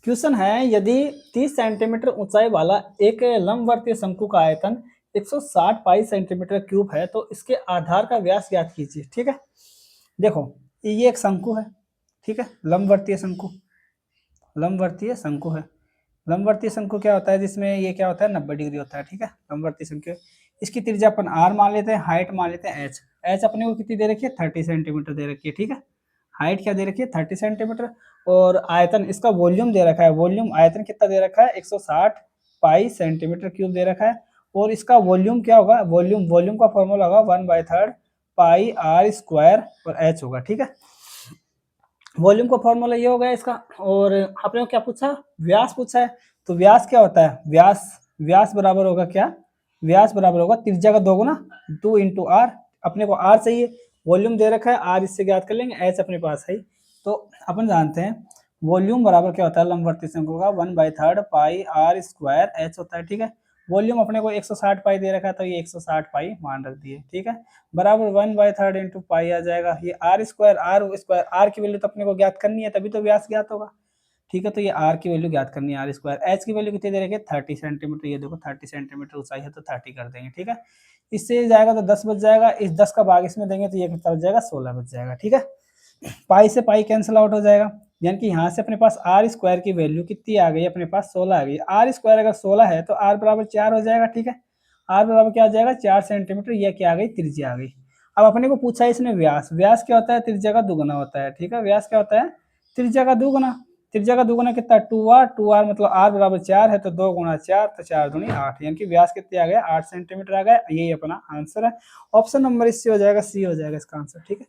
Question है, यदि 30 centimetre ऊंचाई वाला एक लंबवर्तीय शंकु का आयतन 160 पाई सेंटीमीटर क्यूब है तो इसके आधार का व्यास ज्ञात कीजिए। ठीक है, देखो ये एक शंकु है, ठीक है, लंबवर्तीय शंकु, लंबवर्तीय शंकु है। लंबवर्तीय शंकु क्या होता है, जिसमें ये क्या होता है 90 डिग्री होता है। ठीक है, लंबवर्तीय शंकु, इसकी त्रिज्या अपन r मान लेते हैं, हाइट मान लेते हैं h। h अपने को कितनी दे रखी है 30 सेंटीमीटर दे रखी है। ठीक है, हाइट क्या दे रखी है 30 सेंटीमीटर, और आयतन इसका वॉल्यूम दे रखा है, वॉल्यूम आयतन कितना दे रखा है 160 पाई सेंटीमीटर क्यूब दे रखा है। और इसका वॉल्यूम क्या होगा, वॉल्यूम, वॉल्यूम का फॉर्मूला होगा 1/3 पाई r स्क्वायर और h होगा। ठीक है, वॉल्यूम का फॉर्मूला ये होगा इसका। और आपने को क्या पूछा, व्यास पूछा है, तो व्यास क्या होता है, व्यास, व्यास बराबर होगा क्या, व्यास बराबर होगा त्रिज्या का दोगुना 2 इंटू आर। अपने को आर चाहिए, वॉल्यूम दे रखा है, आर इससे ज्ञात कर लेंगे, एच अपने पास है। तो अपन जानते हैं वॉल्यूम बराबर क्या होता है लंबवर्तीय शंकु का 1/3 पाई आर स्क्वायर एच होता है। ठीक है, वॉल्यूम अपने को 160 पाई दे रखा है, तो ये 160 पाई मान रख दिए। ठीक है, बराबर 1/3 इंटू पाई आ जाएगा, ये आर स्क्वायर, आर की वैल्यू तो अपने को ज्ञात करनी है, तभी तो व्यास ज्ञात होगा। ठीक है, तो ये आर की वैल्यू ज्ञात करनी है, आर स्क्वायर। एच की वैल्यू कितनी दे रखी है 30 सेंटीमीटर, ये देखो 30 सेंटीमीटर ऊंचाई है तो 30 कर देंगे। ठीक है, इससे जाएगा तो 10 बच जाएगा, इस 10 का भाग इसमें देंगे तो ये कितना बच जाएगा 16 बच जाएगा। ठीक है, पाई से पाई कैंसिल आउट हो जाएगा, यानी कि यहाँ से अपने पास आर स्क्वायर की वैल्यू कितनी आ गई, अपने पास 16 आ गई। आर स्क्वायर अगर 16 है तो आर बराबर 4 हो जाएगा। ठीक है, आर बराबर क्या आ जाएगा 4 सेंटीमीटर, ये क्या आ गई त्रिज्या आ गई। अब अपने को पूछा है इसने व्यास, व्यास क्या होता है त्रिज्या का दुगुना होता है। ठीक है, व्यास क्या होता है त्रिज्या का दुगुना, त्रिज्या का दुगुना कितना 2r, 2r मतलब r बराबर 4 है तो 2 गुणा 4 तो 4 दूनी 8, यानी कि व्यास कितने आ गया 8 सेंटीमीटर आ गया। यही अपना आंसर है, ऑप्शन नंबर इससे हो जाएगा, सी हो जाएगा इसका आंसर। ठीक है।